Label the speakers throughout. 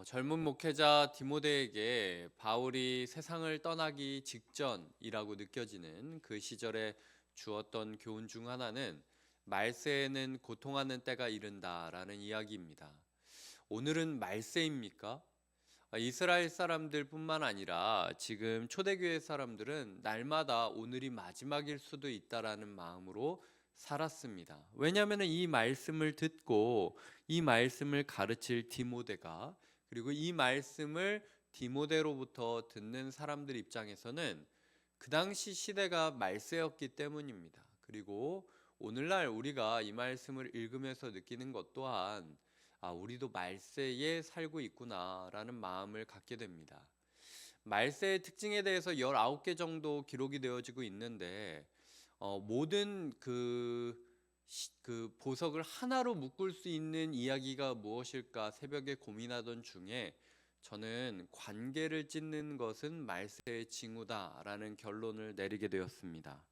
Speaker 1: 젊은 목회자 디모데에게 바울이 세상을 떠나기 직전이라고 느껴지는 그 시절에 주었던 교훈 중 하나는 말세에는 고통하는 때가 이른다라는 이야기입니다. 오늘은 말세입니까? 이스라엘 사람들뿐만 아니라 지금 초대교회 사람들은 날마다 오늘이 마지막일 수도 있다라는 마음으로 살았습니다. 왜냐하면 이 말씀을 듣고 이 말씀을 가르칠 디모데가, 그리고 이 말씀을 디모데로부터 듣는 사람들 입장에서는 그 당시 시대가 말세였기 때문입니다. 그리고 오늘날 우리가 이 말씀을 읽으면서 느끼는 것 또한 우리도 말세에 살고 있구나라는 마음을 갖게 됩니다. 말세의 특징에 대해서 19개 정도 기록이 되어지고 있는데 모든 그 보석을 하나로 묶을 수 있는 이야기가 무엇일까 새벽에 고민하던 중에 저는 관계를 찢는 것은 말세의 징후다라는 결론을 내리게 되었습니다.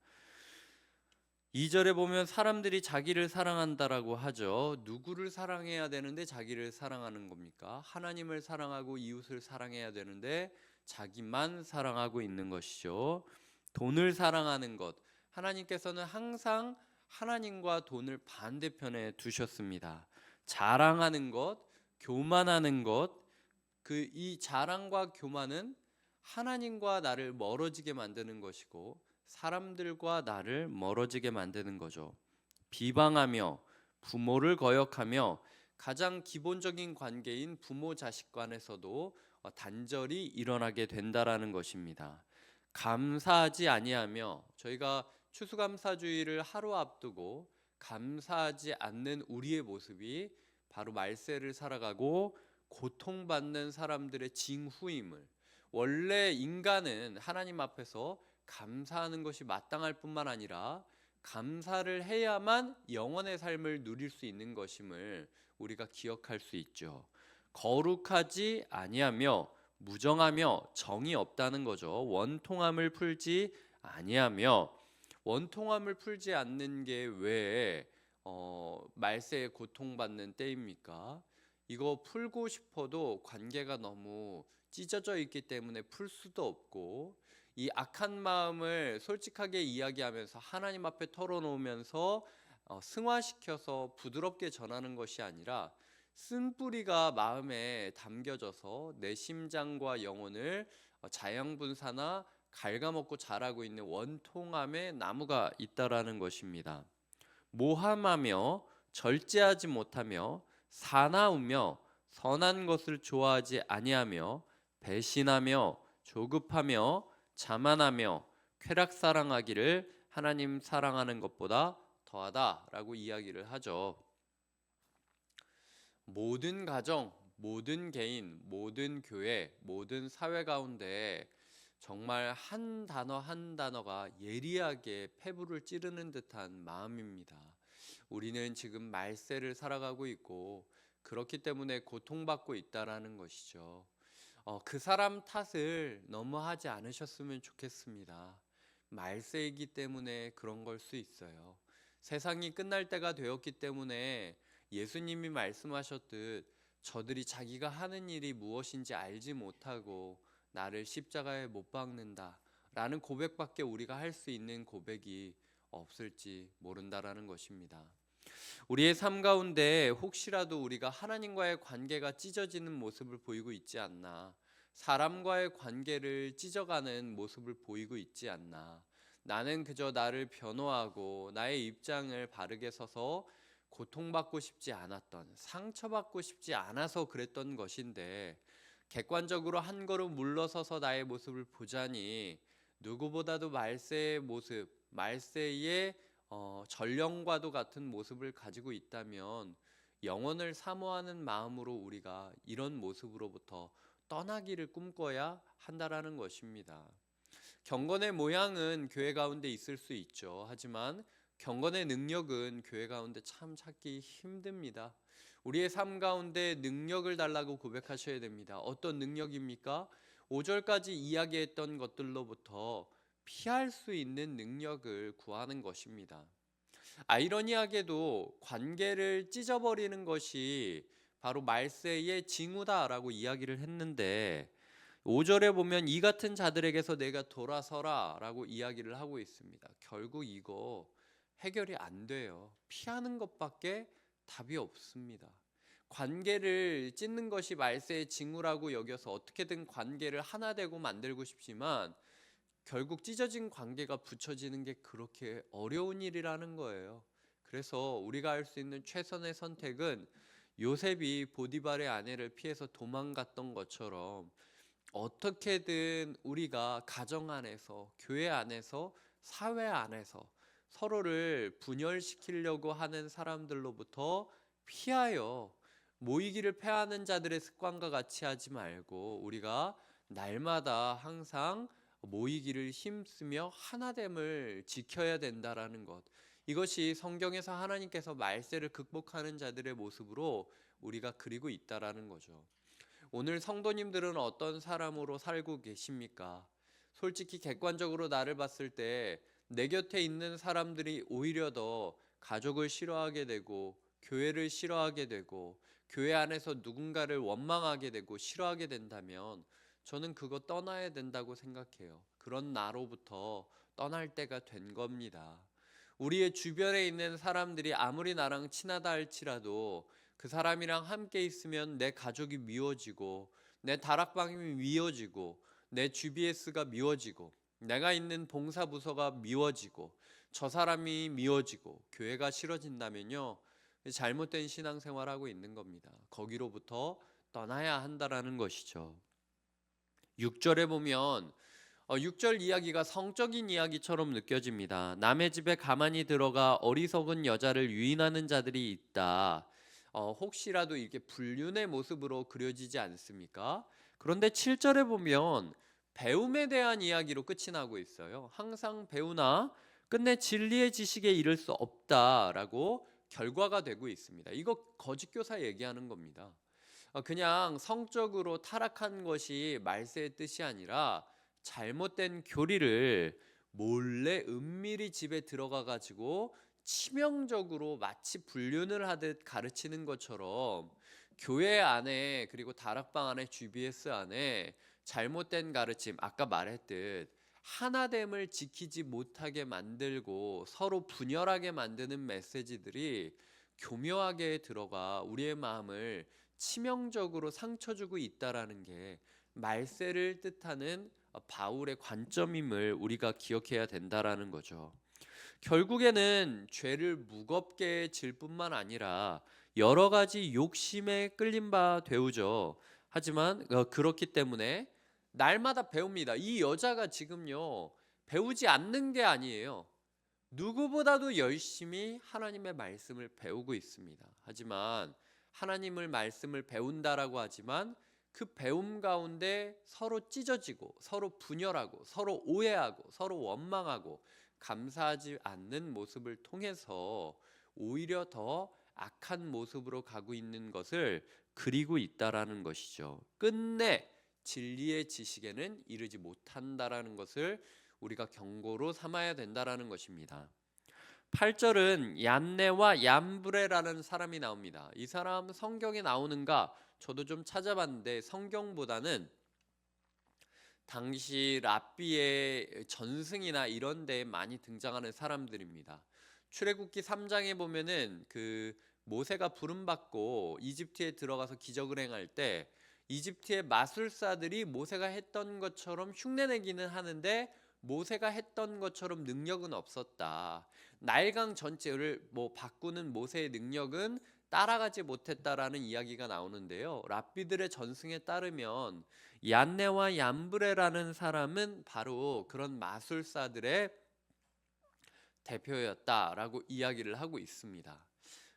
Speaker 1: 2절에 보면 사람들이 자기를 사랑한다라고 하죠. 누구를 사랑해야 되는데 자기를 사랑하는 겁니까? 하나님을 사랑하고 이웃을 사랑해야 되는데 자기만 사랑하고 있는 것이죠. 돈을 사랑하는 것, 하나님께서는 항상 하나님과 돈을 반대편에 두셨습니다. 자랑하는 것, 교만하는 것, 이 자랑과 교만은 하나님과 나를 멀어지게 만드는 것이고 사람들과 나를 멀어지게 만드는 거죠. 비방하며 부모를 거역하며 가장 기본적인 관계인 부모 자식 간에서도 단절이 일어나게 된다라는 것입니다. 감사하지 아니하며, 저희가 추수감사주의를 하루 앞두고 감사하지 않는 우리의 모습이 바로 말세를 살아가고 고통받는 사람들의 징후임을, 원래 인간은 하나님 앞에서 감사하는 것이 마땅할 뿐만 아니라 감사를 해야만 영원의 삶을 누릴 수 있는 것임을 우리가 기억할 수 있죠. 거룩하지 아니하며 무정하며 정이 없다는 거죠. 원통함을 풀지 아니하며, 원통함을 풀지 않는 게 왜 말세에 고통받는 때입니까? 이거 풀고 싶어도 관계가 너무 찢어져 있기 때문에 풀 수도 없고, 이 악한 마음을 솔직하게 이야기하면서 하나님 앞에 털어놓으면서 승화시켜서 부드럽게 전하는 것이 아니라 쓴뿌리가 마음에 담겨져서 내 심장과 영혼을 자양분사나 갉아먹고 자라고 있는 원통함의 나무가 있다라는 것입니다. 모함하며 절제하지 못하며 사나우며 선한 것을 좋아하지 아니하며 배신하며 조급하며 자만하며 쾌락 사랑하기를 하나님 사랑하는 것보다 더하다라고 이야기를 하죠. 모든 가정, 모든 개인, 모든 교회, 모든 사회 가운데 정말 한 단어 한 단어가 예리하게 폐부를 찌르는 듯한 마음입니다. 우리는 지금 말세를 살아가고 있고 그렇기 때문에 고통받고 있다라는 것이죠. 그 사람 탓을 너무 하지 않으셨으면 좋겠습니다. 말세이기 때문에 그런 걸 수 있어요. 세상이 끝날 때가 되었기 때문에 예수님이 말씀하셨듯 저들이 자기가 하는 일이 무엇인지 알지 못하고 나를 십자가에 못 박는다 라는 고백밖에 우리가 할 수 있는 고백이 없을지 모른다라는 것입니다. 우리의 삶 가운데 혹시라도 우리가 하나님과의 관계가 찢어지는 모습을 보이고 있지 않나, 사람과의 관계를 찢어가는 모습을 보이고 있지 않나, 나는 그저 나를 변호하고 나의 입장을 바르게 서서 고통받고 싶지 않았던, 상처받고 싶지 않아서 그랬던 것인데 객관적으로 한 걸음 물러서서 나의 모습을 보자니 누구보다도 말세의 모습, 말세의 전령과도 같은 모습을 가지고 있다면 영혼을 사모하는 마음으로 우리가 이런 모습으로부터 떠나기를 꿈꿔야 한다라는 것입니다. 경건의 모양은 교회 가운데 있을 수 있죠. 하지만 경건의 능력은 교회 가운데 참 찾기 힘듭니다. 우리의 삶 가운데 능력을 달라고 고백하셔야 됩니다. 어떤 능력입니까? 5절까지 이야기했던 것들로부터 피할 수 있는 능력을 구하는 것입니다. 아이러니하게도 관계를 찢어버리는 것이 바로 말세의 징후다라고 이야기를 했는데 5절에 보면 이 같은 자들에게서 내가 돌아서라라고 이야기를 하고 있습니다. 결국 이거 해결이 안 돼요. 피하는 것밖에 답이 없습니다. 관계를 찢는 것이 말세의 징후라고 여겨서 어떻게든 관계를 하나 되고 만들고 싶지만 결국 찢어진 관계가 붙여지는 게 그렇게 어려운 일이라는 거예요. 그래서 우리가 할 수 있는 최선의 선택은 요셉이 보디발의 아내를 피해서 도망갔던 것처럼 어떻게든 우리가 가정 안에서, 교회 안에서, 사회 안에서 서로를 분열시키려고 하는 사람들로부터 피하여 모이기를 패하는 자들의 습관과 같이 하지 말고 우리가 날마다 항상 모이기를 힘쓰며 하나됨을 지켜야 된다라는 것. 이것이 성경에서 하나님께서 말세를 극복하는 자들의 모습으로 우리가 그리고 있다라는 거죠. 오늘 성도님들은 어떤 사람으로 살고 계십니까? 솔직히 객관적으로 나를 봤을 때 내 곁에 있는 사람들이 오히려 더 가족을 싫어하게 되고 교회를 싫어하게 되고 교회 안에서 누군가를 원망하게 되고 싫어하게 된다면 저는 그거 떠나야 된다고 생각해요. 그런 나로부터 떠날 때가 된 겁니다. 우리의 주변에 있는 사람들이 아무리 나랑 친하다 할지라도 그 사람이랑 함께 있으면 내 가족이 미워지고 내 다락방이 미워지고 내 GBS가 미워지고 내가 있는 봉사부서가 미워지고 저 사람이 미워지고 교회가 싫어진다면요 잘못된 신앙생활하고 있는 겁니다. 거기로부터 떠나야 한다라는 것이죠. 6절에 보면 6절 이야기가 성적인 이야기처럼 느껴집니다. 남의 집에 가만히 들어가 어리석은 여자를 유인하는 자들이 있다. 혹시라도 이렇게 불륜의 모습으로 그려지지 않습니까? 그런데 7절에 보면 배움에 대한 이야기로 끝이 나고 있어요. 항상 배우나 끝내 진리의 지식에 이를 수 없다라고 결과가 되고 있습니다. 이거 거짓교사 얘기하는 겁니다. 그냥 성적으로 타락한 것이 말세의 뜻이 아니라 잘못된 교리를 몰래 은밀히 집에 들어가 가지고 치명적으로 마치 불륜을 하듯 가르치는 것처럼 교회 안에 그리고 다락방 안에 GBS 안에 잘못된 가르침 아까 말했듯 하나됨을 지키지 못하게 만들고 서로 분열하게 만드는 메시지들이 교묘하게 들어가 우리의 마음을 치명적으로 상처 주고 있다라는 게 말세를 뜻하는 바울의 관점임을 우리가 기억해야 된다라는 거죠. 결국에는 죄를 무겁게 질 뿐만 아니라 여러 가지 욕심에 끌린 바 되우죠. 하지만 그렇기 때문에 날마다 배웁니다. 이 여자가 지금요 배우지 않는 게 아니에요. 누구보다도 열심히 하나님의 말씀을 배우고 있습니다. 하지만 하나님을 말씀을 배운다라고 하지만 그 배움 가운데 서로 찢어지고 서로 분열하고 서로 오해하고 서로 원망하고 감사하지 않는 모습을 통해서 오히려 더 악한 모습으로 가고 있는 것을 그리고 있다라는 것이죠. 끝내 진리의 지식에는 이르지 못한다라는 것을 우리가 경고로 삼아야 된다라는 것입니다. 8절은 얀네와 얀브레라는 사람이 나옵니다. 이 사람 성경에 나오는가? 저도 좀 찾아봤는데 성경보다는 당시 랍비의 전승이나 이런 데에 많이 등장하는 사람들입니다. 출애굽기 3장에 보면은 그 모세가 부름받고 이집트에 들어가서 기적을 행할 때 이집트의 마술사들이 모세가 했던 것처럼 흉내내기는 하는데 모세가 했던 것처럼 능력은 없었다. 나일강 전체를 바꾸는 모세의 능력은 따라가지 못했다라는 이야기가 나오는데요. 랍비들의 전승에 따르면 얀네와 얀브레라는 사람은 바로 그런 마술사들의 대표였다라고 이야기를 하고 있습니다.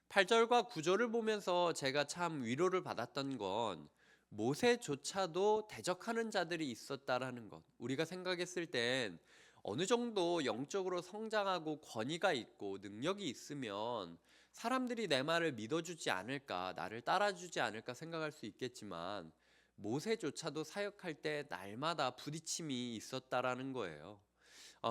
Speaker 1: 8절과 9절을 보면서 제가 참 위로를 받았던 건 모세조차도 대적하는 자들이 있었다라는 것. 우리가 생각했을 땐 어느 정도 영적으로 성장하고 권위가 있고 능력이 있으면 사람들이 내 말을 믿어주지 않을까, 나를 따라주지 않을까 생각할 수 있겠지만 모세조차도 사역할 때 날마다 부딪힘이 있었다라는 거예요.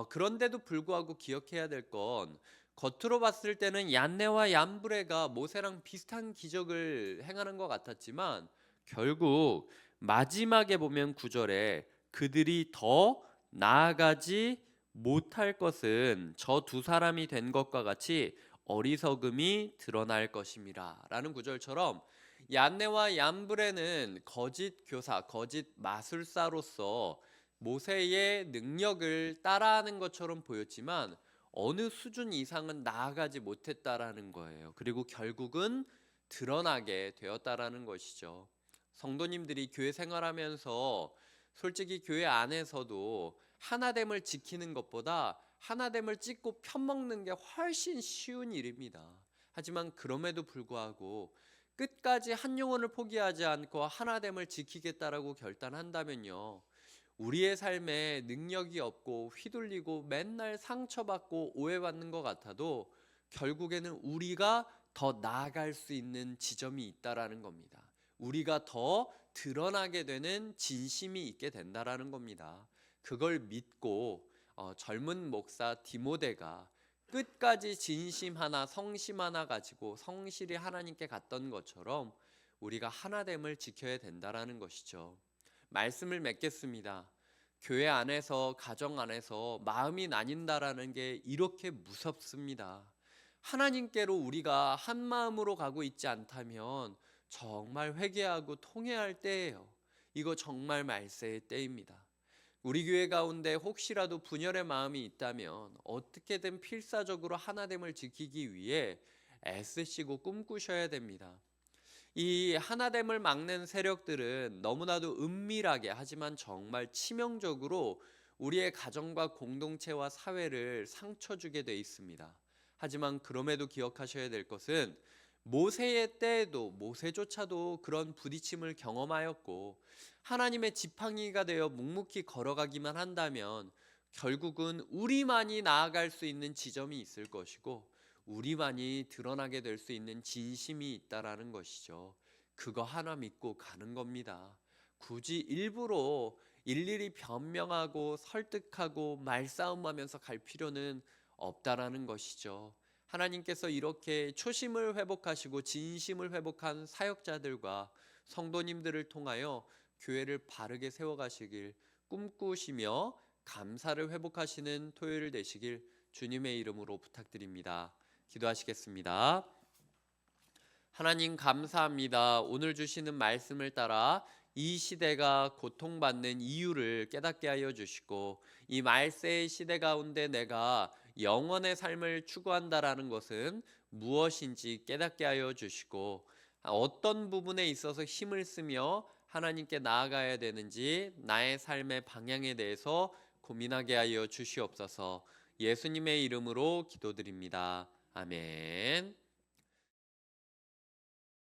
Speaker 1: 그런데도 불구하고 기억해야 될 건 겉으로 봤을 때는 얀네와 얀브레가 모세랑 비슷한 기적을 행하는 것 같았지만 결국 마지막에 보면 9절에 그들이 더 나아가지 못할 것은 저 두 사람이 된 것과 같이 어리석음이 드러날 것임이라 라는 구절처럼 얀네와 얀브레는 거짓 교사, 거짓 마술사로서 모세의 능력을 따라하는 것처럼 보였지만 어느 수준 이상은 나아가지 못했다라는 거예요. 그리고 결국은 드러나게 되었다라는 것이죠. 성도님들이 교회 생활하면서 솔직히 교회 안에서도 하나됨을 지키는 것보다 하나됨을 찍고 편먹는 게 훨씬 쉬운 일입니다. 하지만 그럼에도 불구하고 끝까지 한 영혼을 포기하지 않고 하나됨을 지키겠다라고 결단한다면요, 우리의 삶에 능력이 없고 휘둘리고 맨날 상처받고 오해받는 것 같아도 결국에는 우리가 더 나아갈 수 있는 지점이 있다라는 겁니다. 우리가 더 드러나게 되는 진심이 있게 된다라는 겁니다. 그걸 믿고 젊은 목사 디모데가 끝까지 진심 하나 성심 하나 가지고 성실히 하나님께 갔던 것처럼 우리가 하나됨을 지켜야 된다라는 것이죠. 말씀을 맺겠습니다. 교회 안에서 가정 안에서 마음이 나뉜다라는 게 이렇게 무섭습니다. 하나님께로 우리가 한 마음으로 가고 있지 않다면 정말 회개하고 통회할 때예요. 이거 정말 말세의 때입니다. 우리 교회 가운데 혹시라도 분열의 마음이 있다면 어떻게든 필사적으로 하나됨을 지키기 위해 애쓰시고 꿈꾸셔야 됩니다. 이 하나됨을 막는 세력들은 너무나도 은밀하게 하지만 정말 치명적으로 우리의 가정과 공동체와 사회를 상처 주게 돼 있습니다. 하지만 그럼에도 기억하셔야 될 것은 모세의 때에도 모세조차도 그런 부딪힘을 경험하였고 하나님의 지팡이가 되어 묵묵히 걸어가기만 한다면 결국은 우리만이 나아갈 수 있는 지점이 있을 것이고 우리만이 드러나게 될 수 있는 진심이 있다라는 것이죠. 그거 하나 믿고 가는 겁니다. 굳이 일부러 일일이 변명하고 설득하고 말싸움하면서 갈 필요는 없다라는 것이죠. 하나님께서 이렇게 초심을 회복하시고 진심을 회복한 사역자들과 성도님들을 통하여 교회를 바르게 세워가시길 꿈꾸시며 감사를 회복하시는 토요일 되시길 주님의 이름으로 부탁드립니다. 기도하시겠습니다. 하나님 감사합니다. 오늘 주시는 말씀을 따라 이 시대가 고통받는 이유를 깨닫게 하여 주시고 이 말세의 시대 가운데 내가 영원의 삶을 추구한다라는 것은 무엇인지 깨닫게 하여 주시고 어떤 부분에 있어서 힘을 쓰며 하나님께 나아가야 되는지 나의 삶의 방향에 대해서 고민하게 하여 주시옵소서. 예수님의 이름으로 기도드립니다. 아멘.